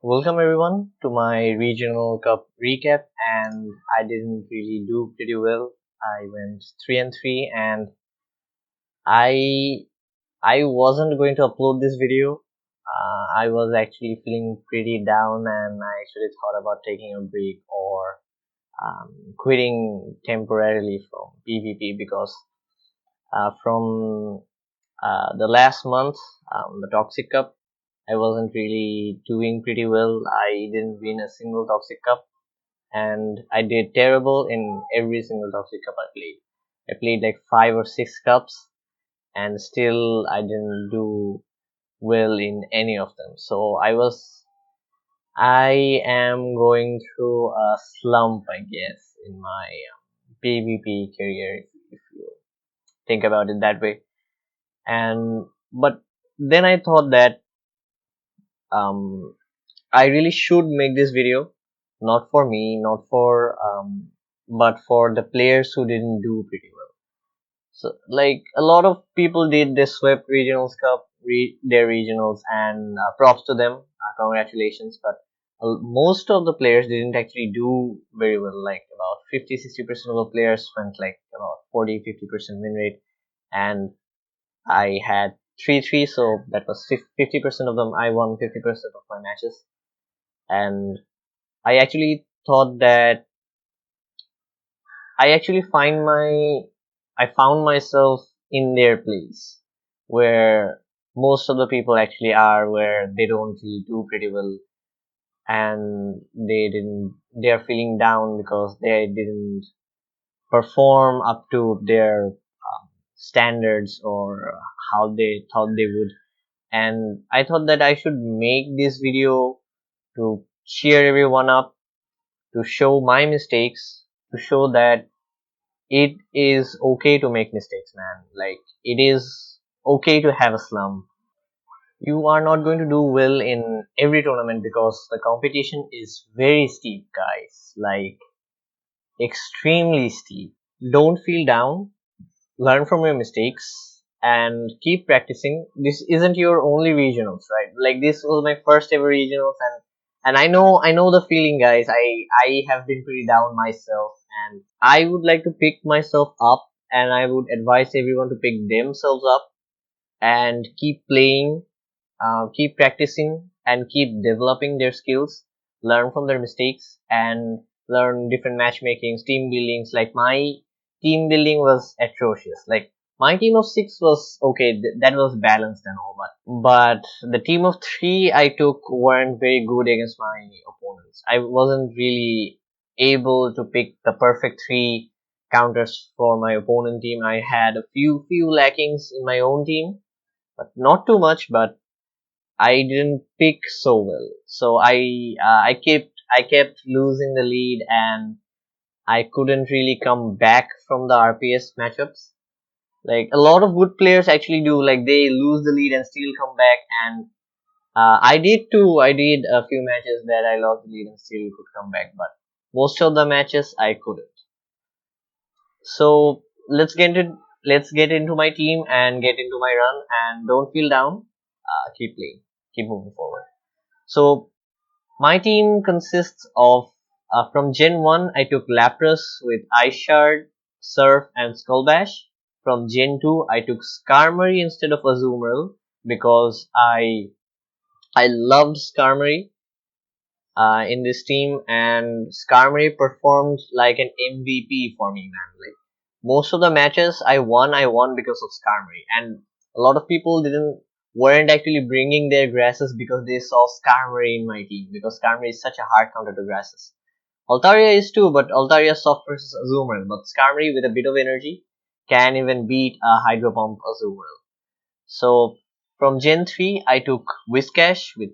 Welcome everyone to my regional cup recap, and I didn't really do pretty well. I went 3 and 3, and I I wasn't going to upload this video. I was actually feeling pretty down, and I actually thought about taking a break or quitting temporarily from PvP because from the last month, the Toxic Cup, I wasn't really doing pretty well. I didn't win a single Toxic Cup, and I did terrible in every single Toxic Cup I played. I played like 5 or 6 cups, and still I didn't do well in any of them. So I am going through a slump, I guess, in my PvP career, if you think about it that way. And but then I thought that um, I really should make this video, not for me, not for but for the players who didn't do pretty well. So, like a lot of people did, they swept regionals cup, their regionals, and props to them. Congratulations. But most of the players didn't actually do very well. Like about 50-60% of the players went like about 40-50% win rate, and I had 3-3, so that was 50% of them. I won 50% of my matches, and I actually thought that I actually I found myself in their place where most of the people actually are, where they don't really do pretty well, and they are feeling down because they didn't perform up to their standards or how they thought they would. And I thought that I should make this video to cheer everyone up, to show my mistakes, to show that it is okay to make mistakes, man. Like, it is okay to have a slump. You are not going to do well in every tournament because the competition is very steep, guys. Like, extremely steep. Don't feel down. Learn from your mistakes and keep practicing. This isn't your only regionals, right? Like, this was my first ever regionals, and I know the feeling, guys. I have been pretty down myself, and I would like to pick myself up, and I would advise everyone to pick themselves up and keep playing, keep practicing, and keep developing their skills, learn from their mistakes, and learn different matchmakings, team buildings. Like, my team building was atrocious. Like, my team of 6 was okay, that was balanced and all, but the team of 3 I took weren't very good against my opponents. I wasn't really able to pick the perfect 3 counters for my opponent team. I had a few lackings in my own team, but not too much. But I didn't pick so well, so I kept losing the lead, and I couldn't really come back from the RPS matchups. Like, a lot of good players actually do, like they lose the lead and still come back, and I did too. I did a few matches that I lost the lead and still could come back, but most of the matches I couldn't. So let's get into my team and get into my run, and don't feel down. Keep playing, keep moving forward. So my team consists of, from Gen 1, I took Lapras with Ice Shard, Surf, and Skull Bash. From Gen 2, I took Skarmory instead of Azumarill because I loved Skarmory in this team, and Skarmory performed like an MVP for me, man. Like, most of the matches I won because of Skarmory, and a lot of people weren't actually bringing their grasses because they saw Skarmory in my team, because Skarmory is such a hard counter to grasses. Altaria is too, but Altaria is soft versus Azumarill, but Skarmory with a bit of energy can even beat a Hydro Pump Azumarill. So from Gen 3, I took Whiscash with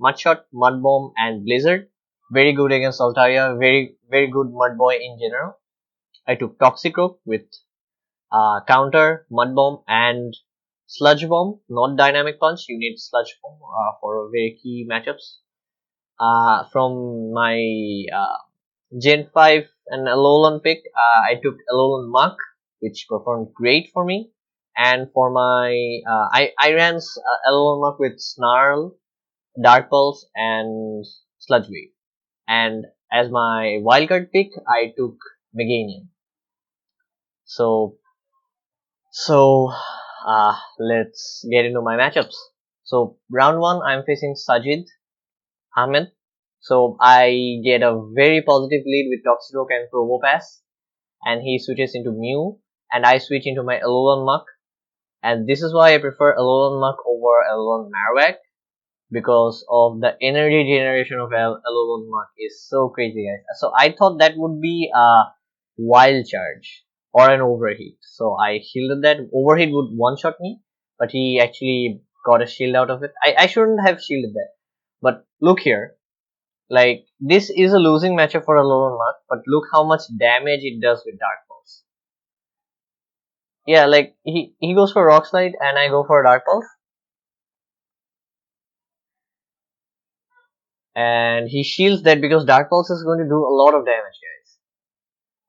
Mudshot, Mud Bomb, and Blizzard. Very good against Altaria. Very good Mud Boy in general. I took Toxicroak with Counter, Mud Bomb, and Sludge Bomb. Not Dynamic Punch. You need Sludge Bomb for very key matchups. From my Gen 5 and Alolan pick, I took Alolan Muck, which performed great for me. And for my, I ran Alolan Muck with Snarl, Dark Pulse, and Sludge Wave. And as my wildcard pick, I took Meganium. So, let's get into my matchups. So, round 1, I'm facing Sajid Ahmed. So, I get a very positive lead with Toxicroak and Probopass, and he switches into Mew, and I switch into my Alolan Muck. And this is why I prefer Alolan Muck over Alolan Marowak, because of the energy generation of Alolan Muck is so crazy, guys. So I thought that would be a wild charge or an overheat. So I shielded that. Overheat would one-shot me, but he actually got a shield out of it. I shouldn't have shielded that. But look here. Like, this is a losing matchup for Alolan Muck, but look how much damage it does with Dark Pulse. Yeah, like, he goes for Rock Slide and I go for Dark Pulse. And he shields that because Dark Pulse is going to do a lot of damage, guys.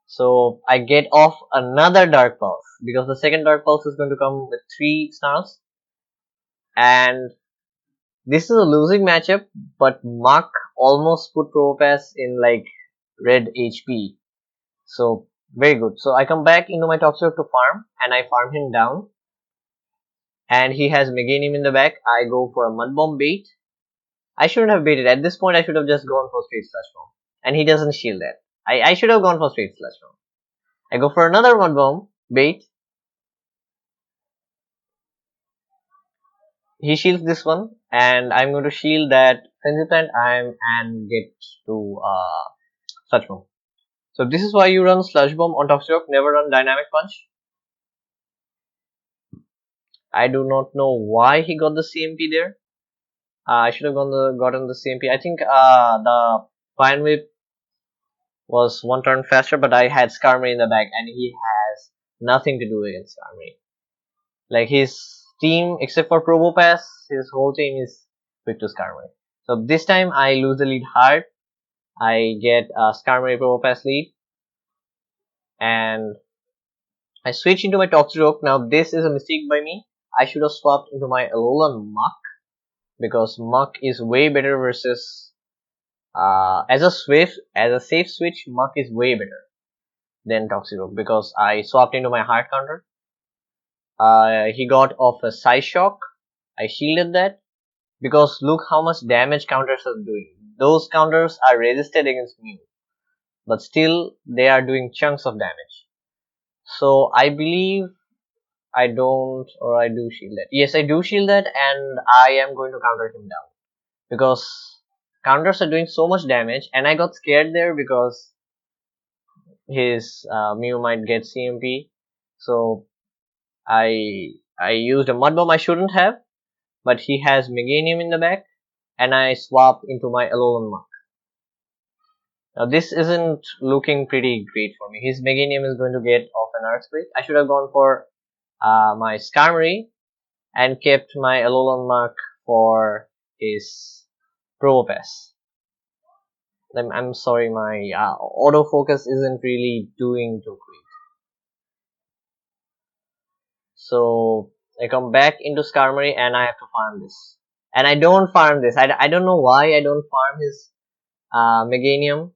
So I get off another Dark Pulse because the second Dark Pulse is going to come with 3 Snarls. And this is a losing matchup, but Mark almost put Probopass in like red HP. So very good. So I come back into my Toxicroak to farm, and I farm him down. And he has Meganium in the back. I go for a Mud Bomb bait. I shouldn't have baited. At this point, I should have just gone for straight Slush Bomb. And he doesn't shield that. I should have gone for straight Slush Bomb. I go for another Mud Bomb bait. He shields this one, and I'm going to shield that Frenzy Plant and get to Sludge Bomb. So this is why you run Sludge Bomb on Toxicroak, never run Dynamic Punch. I do not know why he got the CMP there. I should have gotten the CMP. I think the Fine Whip was one turn faster, but I had Skarmory in the back, and he has nothing to do against Skarmory. Like, his team, except for Probopass, his whole team is quick to Skarmory. So this time I lose the lead hard. I get a Skarmory Probopass lead, and I switch into my Toxicroak. Now this is a mistake by me. I should have swapped into my Alolan Muck, because Muck is way better versus as a safe switch. Muck is way better than Toxicroak because I swapped into my hard counter. He got off a Psy Shock. I shielded that because look how much damage counters are doing. Those counters are resisted against Mew, but still they are doing chunks of damage. So I believe I don't, or I do shield that. Yes, I do shield that, and I am going to counter him down because counters are doing so much damage, and I got scared there because his Mew might get CMP. So I used a Mud Bomb I shouldn't have, but he has Meganium in the back, and I swap into my Alolan Muck. Now this isn't looking pretty great for me. His Meganium is going to get off an Earthquake. I should have gone for my Skarmory and kept my Alolan Muck for his Probopass. I'm sorry, my autofocus isn't really doing too great. So I come back into Skarmory and I have to farm this. And I don't farm this. I don't know why I don't farm his Meganium.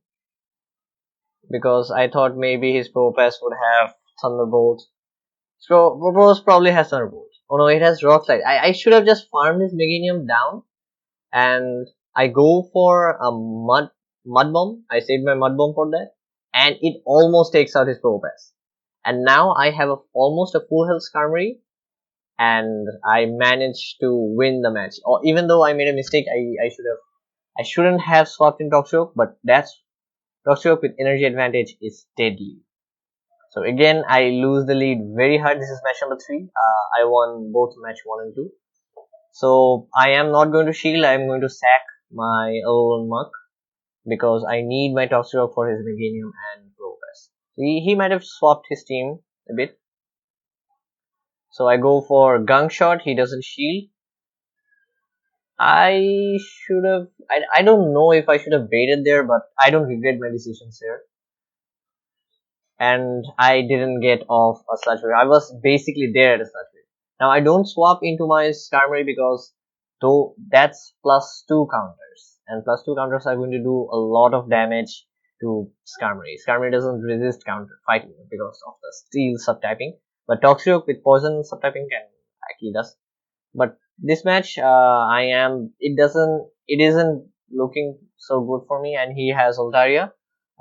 Because I thought maybe his Probopass would have Thunderbolt. So Probopass probably has Thunderbolt. Oh no, it has Rock Slide. I should have just farmed his Meganium down. And I go for a Mud Bomb. I saved my Mud Bomb for that. And it almost takes out his Probopass. And now I have almost a full health Skarmory. And I managed to win the match. Or even though I made a mistake, I shouldn't have swapped in Toxicroak, but that's Toxicroak with energy advantage is deadly. So again, I lose the lead very hard. This is match number 3. I won both match 1 and 2. So I am not going to shield. I am going to sack my Alolan Muck because I need my Toxicroak for his Meganium and Probopass. He might have swapped his team a bit. So I go for Gunk Shot. He doesn't shield. I should have. I don't know if I should have baited there, but I don't regret my decisions here. And I didn't get off a Sludge Wave. I was basically there at a Sludge Wave. Now I don't swap into my Skarmory because though that's plus 2 counters, and plus 2 counters are going to do a lot of damage to Skarmory. Skarmory doesn't resist counter fighting because of the steel subtyping, but Toxriok with poison subtyping can actually does. But this match, it isn't looking so good for me, and he has Altaria.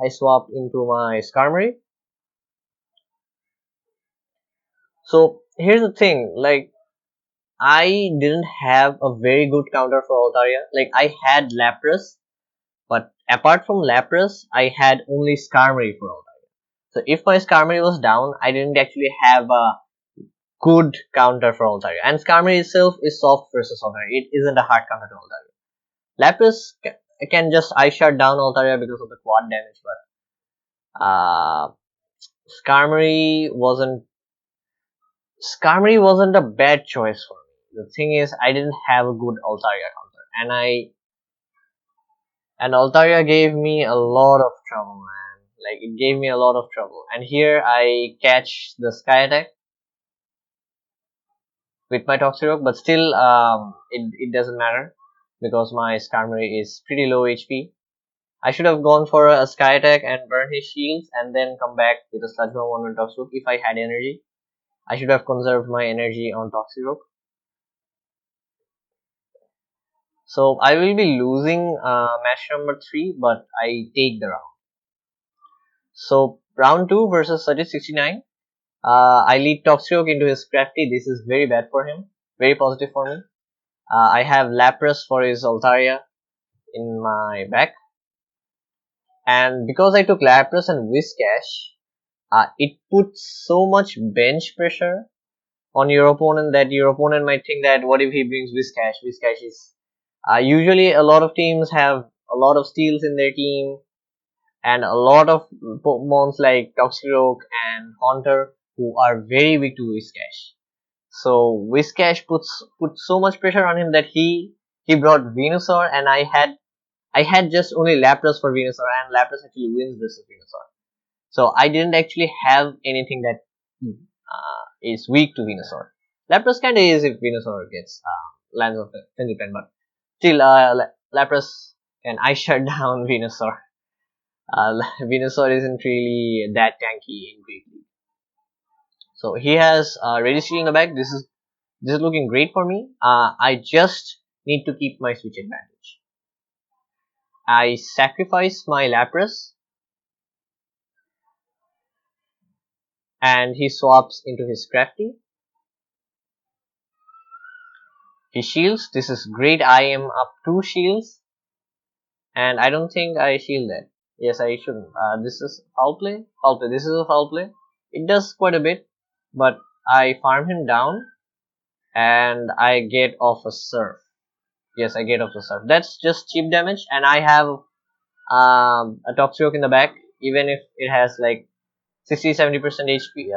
I swap into my Skarmory. So here's the thing, like I didn't have a very good counter for Altaria. Like I had Lapras, but apart from Lapras, I had only Skarmory for Altaria. So if my Skarmory was down, I didn't actually have a good counter for Altaria. And Skarmory itself is soft versus Altaria. It isn't a hard counter to Altaria. Lapras can just ice shut down Altaria because of the quad damage, but Skarmory wasn't a bad choice for me. The thing is, I didn't have a good Altaria counter, and Altaria gave me a lot of trouble, man. Like it gave me a lot of trouble. And here I catch the Sky Attack with my Toxicroak, but still, it doesn't matter because my Skarmory is pretty low HP. I should have gone for a Sky Attack and burn his shields and then come back with a Sludge Bomb on my Toxicroak if I had energy. I should have conserved my energy on Toxicroak. So I will be losing match number 3, but I take the round. So round 2 versus Sajid 69. I lead Toxicroak into his Crafty. This is very bad for him. Very positive for me. I have Lapras for his Altaria in my back. And because I took Lapras and Whiscash, it puts so much bench pressure on your opponent that your opponent might think that what if he brings Whiscash? Whiscash is usually a lot of teams have a lot of steals in their team, and a lot of Pokemons like Toxicroak and Haunter who are very weak to Whiscash. So Whiscash puts so much pressure on him that he brought Venusaur, and I had just only Lapras for Venusaur, and Lapras actually wins versus Venusaur. So I didn't actually have anything that is weak to Venusaur. Lapras kinda is if Venusaur gets lands of the Frenzy Pen, but still Lapras can ice shut down Venusaur. Venusaur isn't really that tanky in Great League. So he has Registry in the back. This is looking great for me. I just need to keep my switch advantage. I sacrifice my Lapras, and he swaps into his Crafty. He shields. This is great. I am up 2 shields, and I don't think I shield that. Yes, I shouldn't. This is foul play. Foul play. This is a foul play. It does quite a bit, but I farm him down, and I get off a Surf. Yes, I get off the Surf. That's just cheap damage, and I have a Toxicroak in the back. Even if it has like 60-70% HP,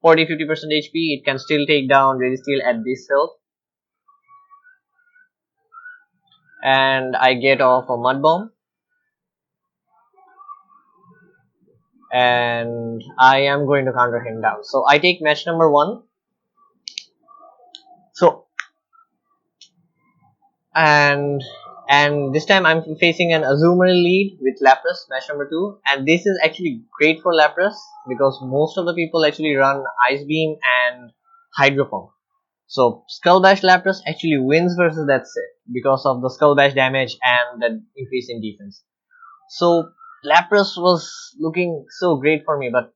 40-50% HP, it can still take down Registeel at this health. And I get off a Mud Bomb, and I am going to counter him down. So I take match number 1. So and this time I'm facing an Azumarill lead with Lapras, match number 2, and this is actually great for Lapras because most of the people actually run Ice Beam and Hydro Pump. So Skull Bash Lapras actually wins versus that set because of the Skull Bash damage and the increase in defense. So Lapras was looking so great for me, but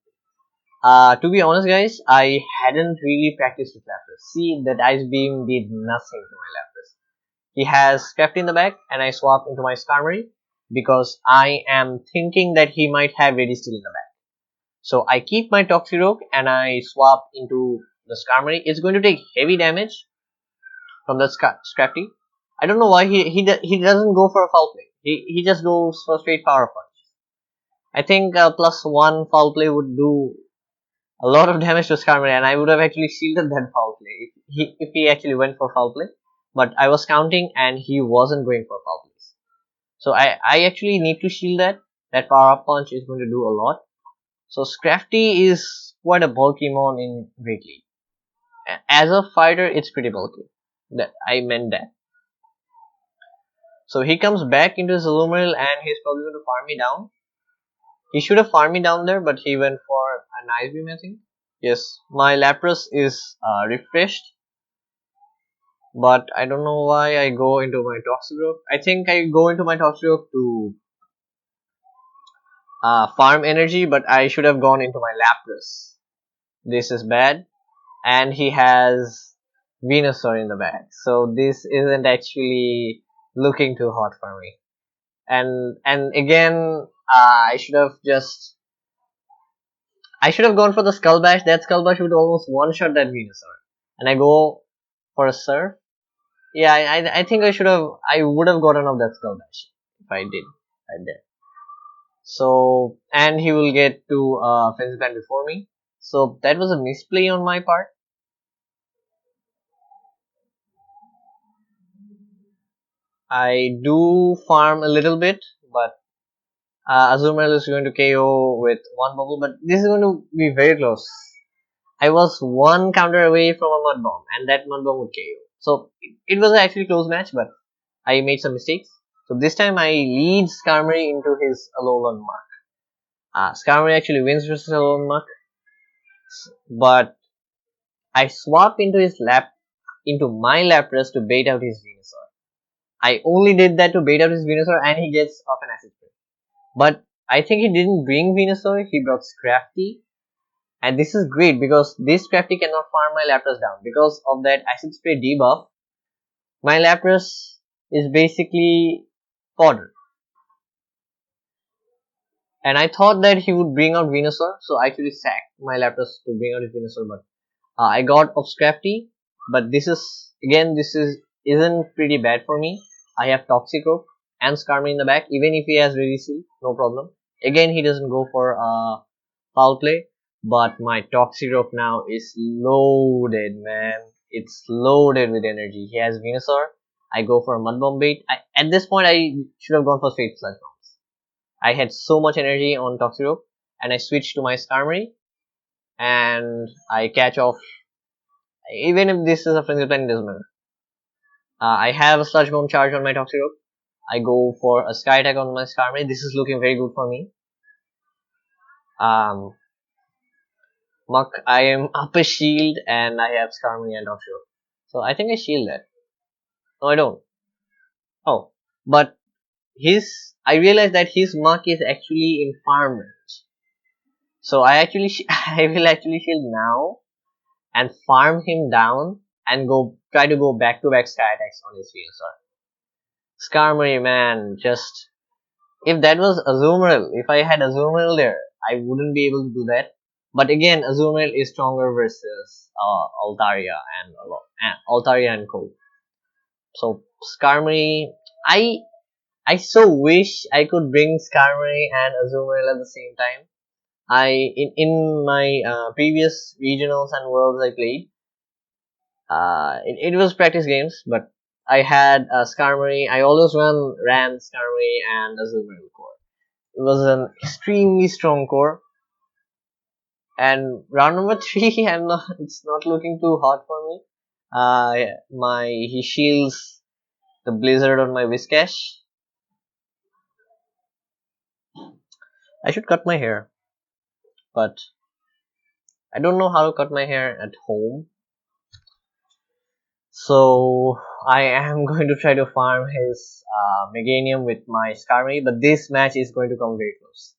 to be honest guys, I hadn't really practiced with Lapras. See, that Ice Beam did nothing to my Lapras. He has Scrafty in the back, and I swap into my Skarmory because I am thinking that he might have Registeel in the back. So I keep my Toxicroak and I swap into the Skarmory. It's going to take heavy damage from the Scrafty. I don't know why he doesn't go for a foul play. He just goes for straight power punch. I think +1 foul play would do a lot of damage to Skarmory, and I would have actually shielded that foul play if he actually went for foul play. But I was counting and he wasn't going for foul plays. So I actually need to shield that. That power up punch is going to do a lot. So Scrafty is quite a bulky mon in Great League. As a fighter, it's pretty bulky. I meant that. So he comes back into his Azumarill and he's probably going to farm me down. He should have farmed me down there, but he went for an Ice Beam, I think. Yes, my Lapras is refreshed, but I don't know why I go into my Toxicroak. I think I go into my Toxicroak to farm energy, but I should have gone into my Lapras. This is bad, and he has Venusaur in the back, so this isn't actually looking too hot for me. And again, I should have gone for the Skull Bash. That Skull Bash would almost one shot that Venusaur, and I go for a Surf. Yeah, I think I would have gotten off that Skull Bash if I did. I did. So, and he will get to Frenzy Plant before me. So that was a misplay on my part. I do farm a little bit, but Azumarill is going to KO with one bubble, but this is going to be very close. I was one counter away from a Mud Bomb, and that Mud Bomb would KO. So it was actually a close match, but I made some mistakes. So this time I lead Skarmory into his Alolan Mark. Skarmory actually wins versus Alolan Mark, but I swap into my Lapras to bait out his Venusaur. I only did that to bait out his Venusaur, and he gets off an Acid Spray. But I think he didn't bring Venusaur, he brought Scrafty. And this is great because this Scrafty cannot farm my Lapras down. Because of that Acid Spray debuff, my Lapras is basically fodder. And I thought that he would bring out Venusaur, so I actually sacked my Lapras to bring out his Venusaur, but I got off Scrafty. But this isn't pretty bad for me. I have Toxicroak and Skarmory in the back. Even if he has Ready Seal, no problem. Again, he doesn't go for foul play. But my Toxicroak now is loaded, man. It's loaded with energy. He has Venusaur. I go for a Mud Bomb bait. At this point, I should have gone for straight Sludge Bombs. I had so much energy on Toxicroak, and I switched to my Skarmory, and I catch off. Even if this is a Frenzy Plant, it doesn't matter. I have a Sludge Bomb charge on my Toxicroak. I go for a Sky Attack on my Skarmory. This is looking very good for me. Muck, I am up a shield and I have Skarmory and Toxicroak. So I think I shield that. No, I don't. Oh, but I realized that his Muck is actually in farm range. So I will actually shield now and farm him down and try to go back to back Sky Attacks on his Venusaur. Skarmory, man, just if that was Azumarill, if I had Azumarill there, I wouldn't be able to do that. But again, Azumarill is stronger versus Altaria and Co. So Skarmory, I so wish I could bring Skarmory and Azumarill at the same time. In my previous regionals and worlds I played, it was practice games, but I had Skarmory. I always ran Skarmory and Azumarill core. It was an extremely strong core. And round number 3, it's not looking too hot for me. He shields the blizzard on my Whiscash. I should cut my hair, but I don't know how to cut my hair at home. So I am going to try to farm his Meganium with my Skarmory, but this match is going to come very close.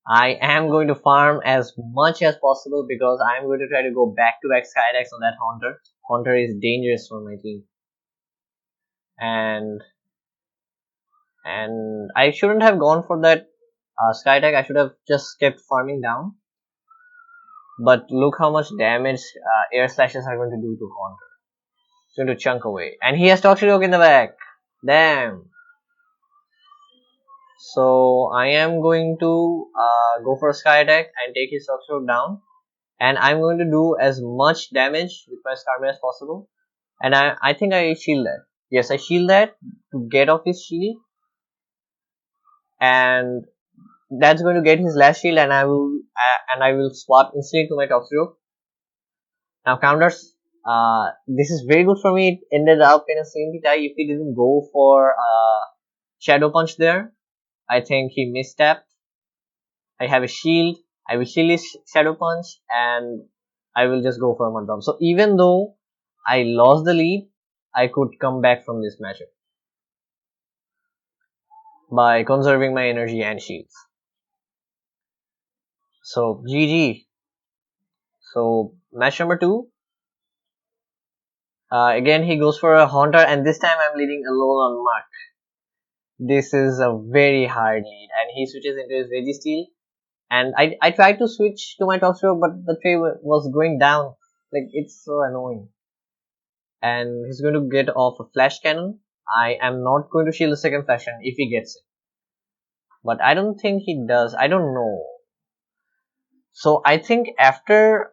I am going to farm as much as possible because I am going to try to go back to back Sky Attacks on that Haunter. Haunter is dangerous for my team. And I shouldn't have gone for that Sky Attack. I should have just kept farming down. But look how much damage Air Slashes are going to do to Haunter. It's going to chunk away. And he has Toxicroak in the back. Damn. So I am going to go for a Sky Attack and take his Toxicroak down. And I'm going to do as much damage with my Skarmory as possible. And I think I shield that. Yes, I shield that to get off his shield. And that's going to get his last shield, and I will swap instantly to my Toxicroak. Now counters. This is very good for me. It ended up in a single tie. If he didn't go for Shadow Punch there, I think he mistapped. I have a shield. I will shield his Shadow Punch and I will just go for a Mud Bomb. So even though I lost the lead, I could come back from this matchup by conserving my energy and shields. So GG. So match number 2. Again he goes for a Haunter and this time I'm leading alone on Mark. This is a very hard lead and he switches into his Registeel and I tried to switch to my top stroke but the tray was going down. Like it's so annoying. And he's going to get off a flash cannon. I am not going to shield the second flash cannon if he gets it. But I don't think he does. I don't know. So I think after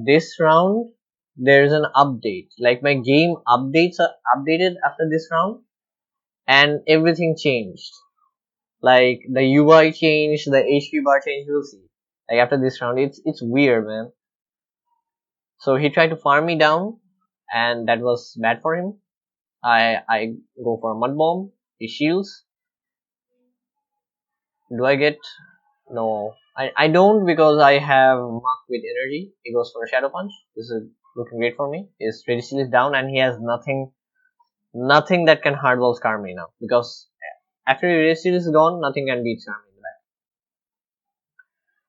this round, there is an update. Like my game updates are updated after this round, and everything changed. Like the UI changed, the HP bar changed. We'll see. Like after this round, it's weird, man. So he tried to farm me down, and that was bad for him. I go for a mud bomb. He shields. Do I get? No, I don't because I have Mark with energy. He goes for a Shadow Punch. This is looking great for me. His Registeel is down and he has nothing that can hardball Skarmory now because after his Registeel is gone, nothing can beat Skarmory in the back.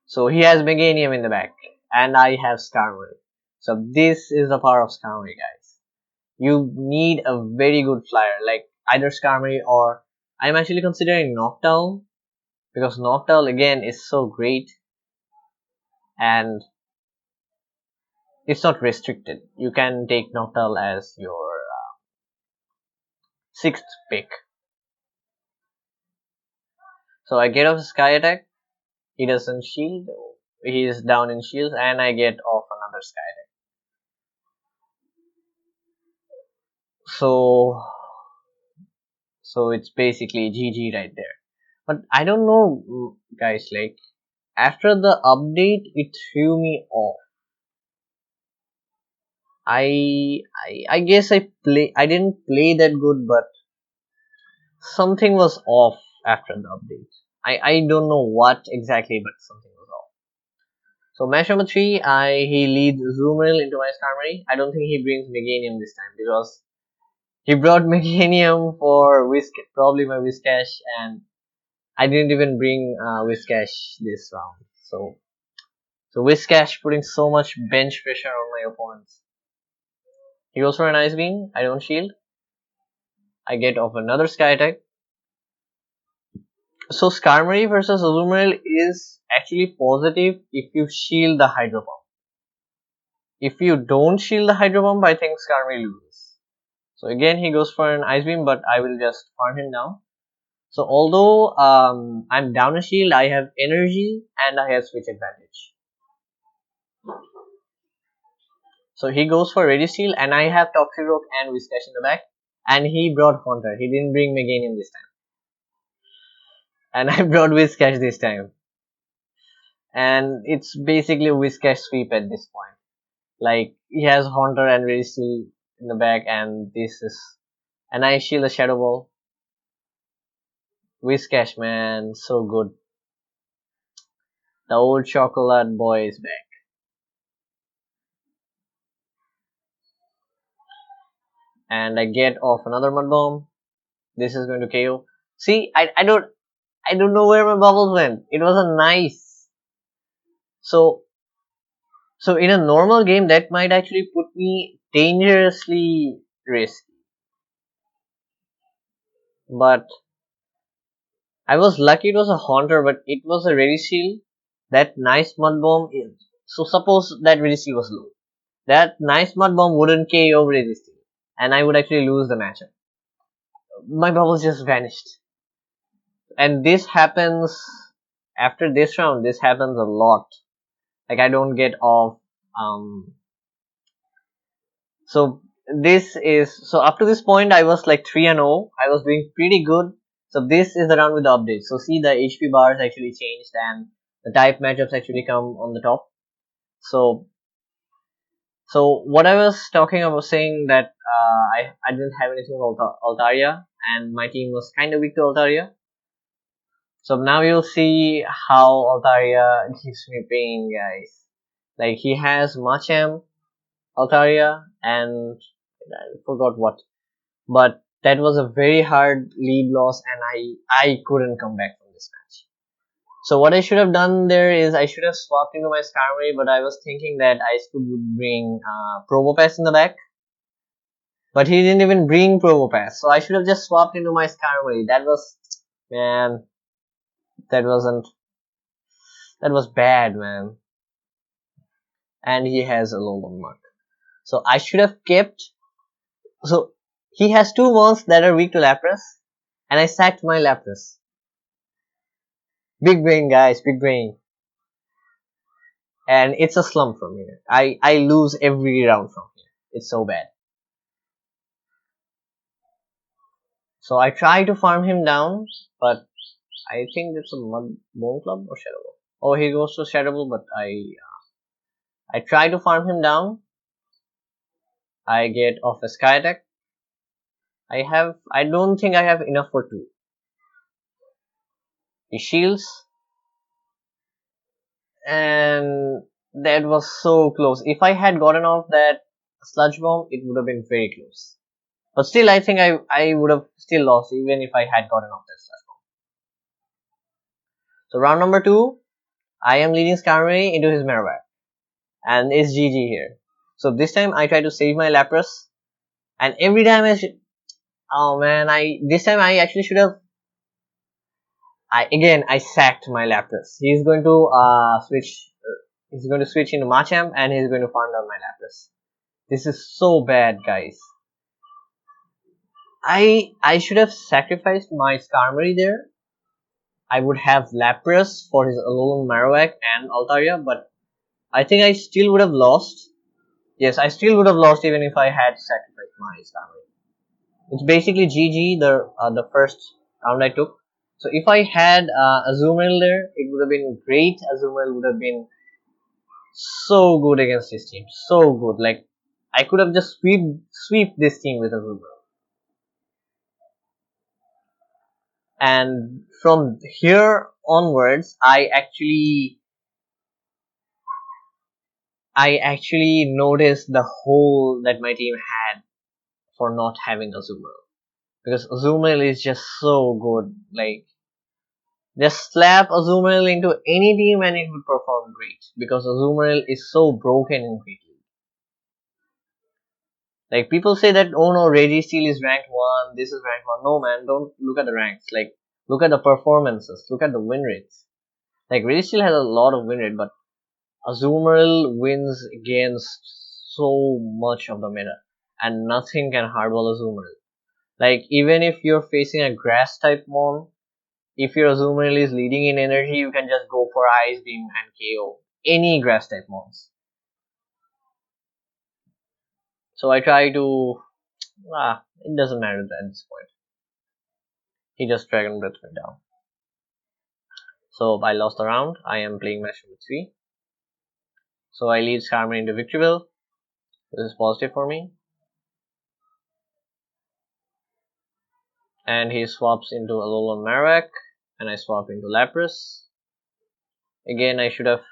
So he has Meganium in the back and I have Skarmory. So this is the power of Skarmory, guys. You need a very good flyer like either Skarmory or I'm actually considering Noctowl because Noctowl again is so great and it's not restricted. You can take Noctowl as your sixth pick. So I get off Sky Attack. He doesn't shield. He is down in shields, and I get off another Sky Attack. So it's basically GG right there. But I don't know, guys. Like after the update, it threw me off. I guess I didn't play that good, but something was off after the update. I don't know what exactly, but something was off. So match number 3, he leads Zoomeril into my Skarmory. I don't think he brings Meganium this time because he brought Meganium for probably my Whiscash, and I didn't even bring Whiscash this round. So Whiscash putting so much bench pressure on my opponents. He goes for an Ice Beam. I don't shield. I get off another Sky Attack. So Skarmory versus Azumarill is actually positive if you shield the Hydro Pump. If you don't shield the Hydro Pump, I think Skarmory loses. So again, he goes for an Ice Beam, but I will just farm him down. So although I'm down a shield, I have energy and I have switch advantage. So he goes for Registeel and I have Toxicroak and Whiscash in the back. And he brought Haunter. He didn't bring Meganium this time. And I brought Whiscash this time. And it's basically a Whiscash sweep at this point. Like he has Haunter and Registeel in the back and this is... And I shield a Shadow Ball. Whiscash, man, so good. The old chocolate boy is back. And I get off another Mud Bomb. This is going to KO. See, I don't know where my bubbles went. It was a nice. So in a normal game that might actually put me dangerously risky. But I was lucky it was a Haunter, but it was a Registeel. That nice Mud Bomb is. So suppose that Registeel was low. That nice Mud Bomb wouldn't KO Registeel. And I would actually lose the matchup. My bubbles just vanished. And this happens after this round. This happens a lot. Like I don't get off. So this is so up to this point I was like 3-0. I was doing pretty good. So this is the round with the update. So see the HP bars actually changed and the type matchups actually come on the top. So So what I was talking about, saying that I didn't have anything with Altaria, and my team was kind of weak to Altaria. So now you'll see how Altaria gives me pain, guys. Like, he has Machem, Altaria, and I forgot what. But that was a very hard lead loss, and I couldn't come back from this match. So what I should have done there is I should have swapped into my Skarmory, but I was thinking that I should bring Probopass in the back. But he didn't even bring Probopass, so I should have just swapped into my Skarmory. That was, man, that wasn't, that was bad, man. And he has a low mark. So I should have kept, so he has two mons that are weak to Lapras, and I sacked my Lapras. Big brain, guys, big brain. And it's a slump from here. I lose every round from here. It's so bad. So I try to farm him down, but I think it's a Bone Club or Shadow Ball. Oh, he goes to Shadow Ball, but I try to farm him down. I get off a Sky Attack. I don't think I have enough for two. He shields, and that was so close. If I had gotten off that Sludge Bomb, it would have been very close. But still, I think I would have still lost even if I had gotten off that Sludge Bomb. So round number 2, I am leading Skarmory into his Marowak, and it's GG here. So this time I try to save my Lapras, and every time oh man, this time I actually should have. I sacked my Lapras. He's going to switch. He's going to switch into Machamp, and he's going to farm down my Lapras. This is so bad, guys. I should have sacrificed my Skarmory there. I would have Lapras for his Alolan Marowak and Altaria, but I think I still would have lost. Yes, I still would have lost even if I had sacrificed my Skarmory. It's basically GG, the first round I took. So if I had Azumarill there, it would have been great. Azumarill would have been so good against this team. So good. Like, I could have just sweep this team with Azumarill. And from here onwards, I actually noticed the hole that my team had for not having Azumarill. Because Azumarill is just so good. Like, just slap Azumarill into any team and it would perform great. Because Azumarill is so broken in Great League. Like, people say that, oh no, Registeel is ranked 1, this is ranked 1. No man, don't look at the ranks. Like, look at the performances, look at the win rates. Like, Registeel has a lot of win rate, but Azumarill wins against so much of the meta. And nothing can hardball Azumarill. Like, even if you're facing a grass type mon, if your Azumarill is leading in energy, you can just go for Ice Beam and KO any grass type mons. So I try to, it doesn't matter at this point. He just Dragon Breath me down. So I lost the round. I am playing match number 3. So I lead Skarmory into Victoryville. This is positive for me. And he swaps into Alolan Marowak, and I swap into Lapras. Again, I should have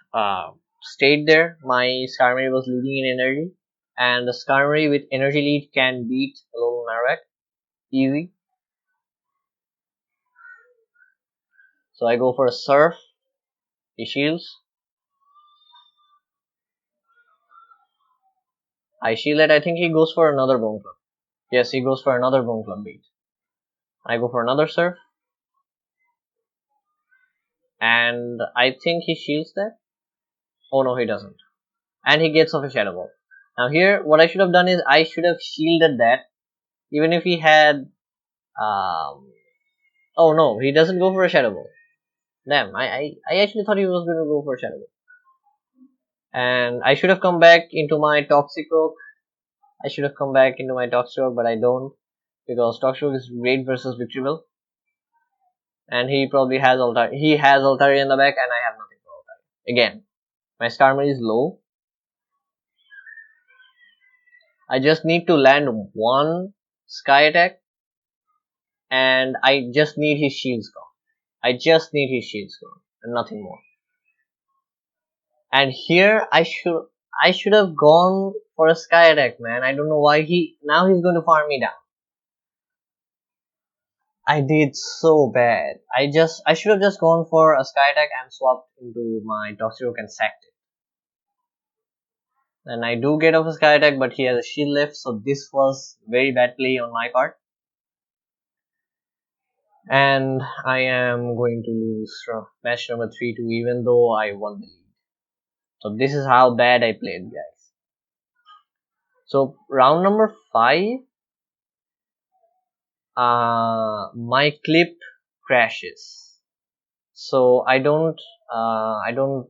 stayed there. My Skarmory was leading in energy, and the Skarmory with energy lead can beat Alolan Marowak easy. So I go for a Surf. He shields. I shield it. I think he goes for another Bone Club. Yes, he goes for another Bone Club beat. I go for another Surf. And I think he shields that. Oh no, he doesn't. And he gets off a Shadow Ball. Now here, what I should have done is I should have shielded that. Even if he had... oh no, he doesn't go for a Shadow Ball. Damn, I actually thought he was going to go for a Shadow Ball. And I should have come back into my Toxic-Oak. But I don't. Because Toxic-Oak is great versus Victreebel. And he probably has Altaria. He has Altaria in the back, and I have nothing for Altaria. Again, my Skarmory is low. I just need to land one sky attack, and I just need his shields gone. I just need his shields gone, and nothing more. And here I should have gone for a sky attack, man. I don't know why now he's going to farm me down. I did so bad. I should have just gone for a sky attack and swapped into my Toxic and sacked it. And I do get off a sky attack, but he has a shield left, so this was very bad play on my part. And I am going to lose from match number 3-2, even though I won the lead. So this is how bad I played, guys. So round number 5, my clip crashes. So I didn't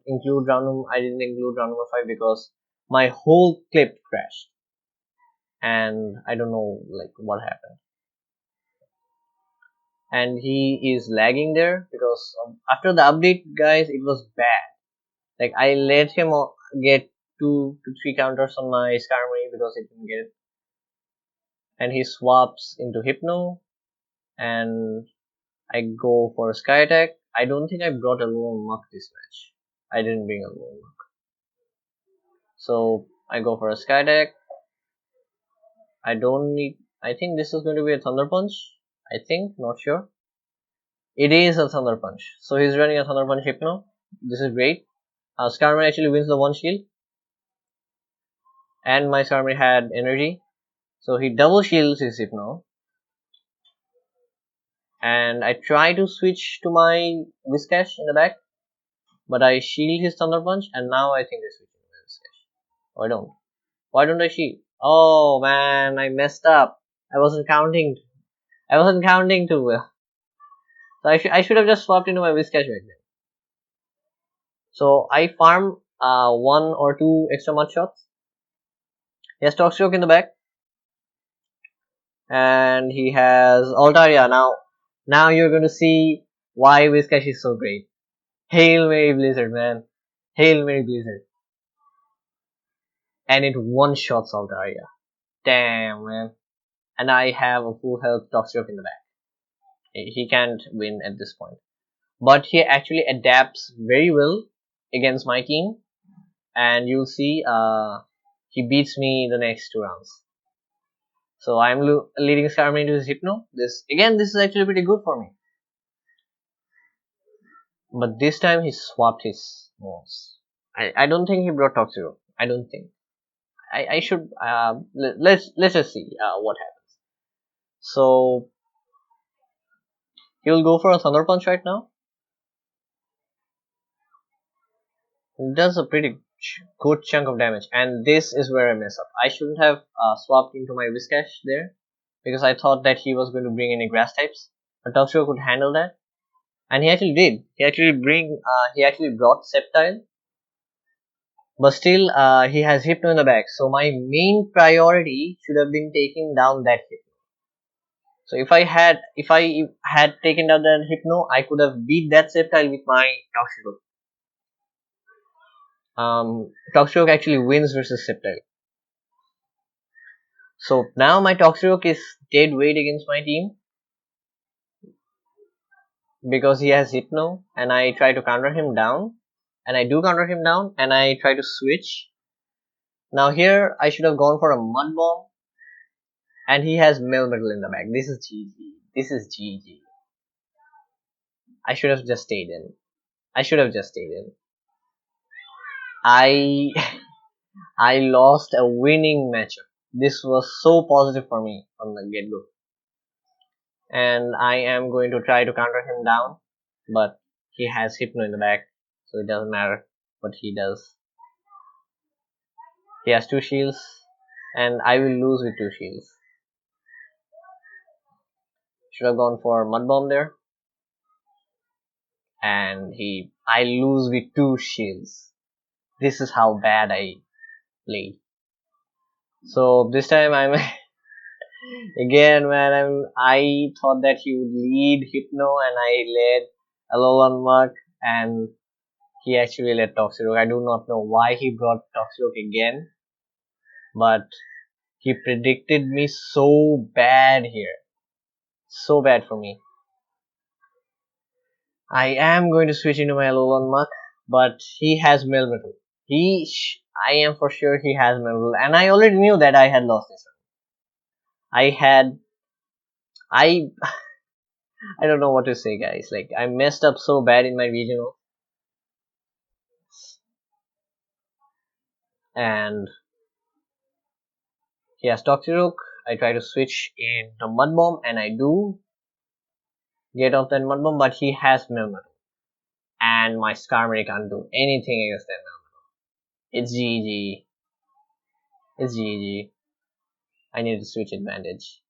include round number 5 because my whole clip crashed, and I don't know like what happened. And he is lagging there because after the update, guys, it was bad. Like I let him get 2 to 3 counters on my Skarmory because he didn't get it, and he swaps into Hypno, and I go for a Sky Attack. I don't think I brought a Lone Muck this match. I didn't bring a Lone Muck. So I go for a Sky Attack. I don't need. I think this is going to be a Thunder Punch. I think, not sure. It is a Thunder Punch. So he's running a Thunder Punch Hypno. This is great. Skarmory actually wins the one shield. And my Skarmory had energy. So he double shields his Hypno. And I try to switch to my Whiscash in the back. But I shield his Thunder Punch, and now I think I switch to my Whiscash. Oh, I don't. Why don't I shield? Oh man, I messed up. I wasn't counting too well. So I should have just swapped into my Whiscash back then. So I farm 1 or 2 extra mud shots. He has Toxstroke in the back. And he has Altaria. Now you're going to see why Whiscash is so great. Hail Mary Blizzard, man. Hail Mary Blizzard. And it one-shots Altaria. Damn, man. And I have a full health Toxstroke in the back. He can't win at this point. But he actually adapts very well against my team. And you'll see he beats me the next 2 rounds. So I'm leading Skarmory into his Hypno. This is actually pretty good for me. But this time he swapped his moves. I don't think he brought Toxiro. I don't think. I should let's just see what happens. So he'll go for a Thunder Punch right now. It does a pretty good chunk of damage, and this is where I mess up. I shouldn't have swapped into my Whiscash there because I thought that he was going to bring any grass types, but Toxiro could handle that, and he actually did. He actually brought Sceptile, but still he has Hypno in the back. So my main priority should have been taking down that Hypno. So if I had taken down that Hypno, I could have beat that Sceptile with my Toxiro. Toxriroke actually wins versus Sceptile. So now my Toxriroke is dead weight against my team because he has Hypno, and I try to counter him down, and I do counter him down, and I try to switch. Now here I should have gone for a Mud Bomb, and he has Melmetal in the back. This is GG. This is GG. I should have just stayed in. I I lost a winning matchup. This was so positive for me from the get-go. And I am going to try to counter him down, but he has Hypno in the back, so it doesn't matter what he does. He has 2 shields, and I will lose with 2 shields. Should have gone for Mud Bomb there. And I lose with 2 shields. This is how bad I played. So this time I'm again, man, I thought that he would lead Hypno, and I led Alolan Muck, and he actually led Toxriroke. I do not know why he brought Toxriroke again, but He predicted me so bad here. So bad for me. I am going to switch into my Alolan Muck, but he has Melmetal. I am for sure he has Melmetal, and I already knew that I had lost this one. I I don't know what to say, guys. Like, I messed up so bad in my regional, and he has Toxicroak. I try to switch in the Mud Bomb, and I do get off that Mud Bomb, but he has Melmetal, and my Skarmory can't do anything against that Melmetal. It's GG. It's GG. I need to switch advantage.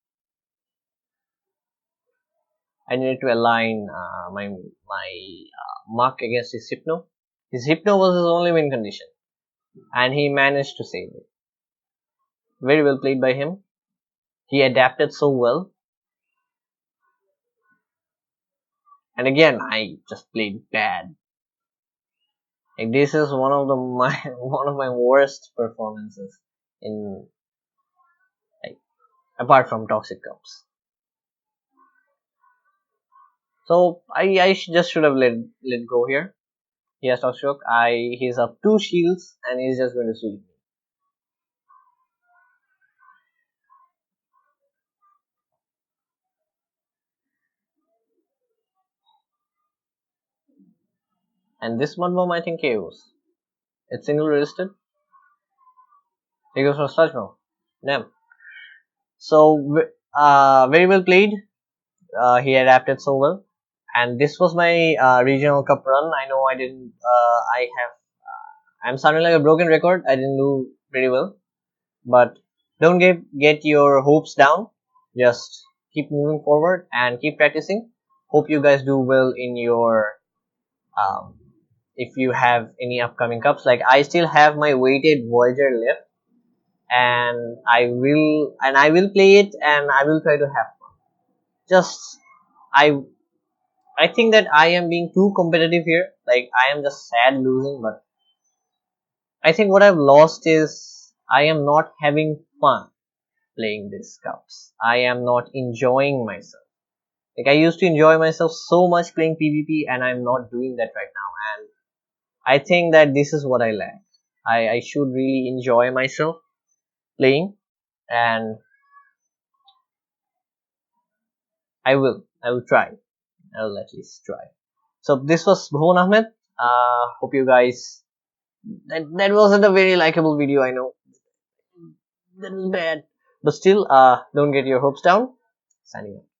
I needed to align my Muck against his Hypno. His Hypno was his only win condition, and he managed to save it. Very well played by him. He adapted so well. And again, I just played bad. Like, this is one of my worst performances in, like, apart from Toxic Cups. So I just should have let go here. He has Toxic. He's up 2 shields and he's just going to sweep me. And this Mud Bomb I think KOs. It's single resisted. He goes for Sludge Bomb. Damn. So very well played. He adapted so well. And this was my regional cup run. I know I didn't. I'm sounding like a broken record. I didn't do pretty well, but don't get your hopes down. Just keep moving forward and keep practicing. Hope you guys do well in your um, if you have any upcoming cups. Like, I still have my weighted Voyager left, and I will play it, and I will try to have fun. Just I I think that I am being too competitive here. Like, I am just sad losing, but I think what I've lost is I am not having fun playing these cups. I am not enjoying myself. Like, I used to enjoy myself so much playing PvP, and I'm not doing that right now. And I think that this is what I lack. I should really enjoy myself playing, and I will. I will try. I will at least try. So this was Bhuvan Ahmed. Hope you guys. That wasn't a very likable video. I know that was bad, but still, don't get your hopes down. Signing off.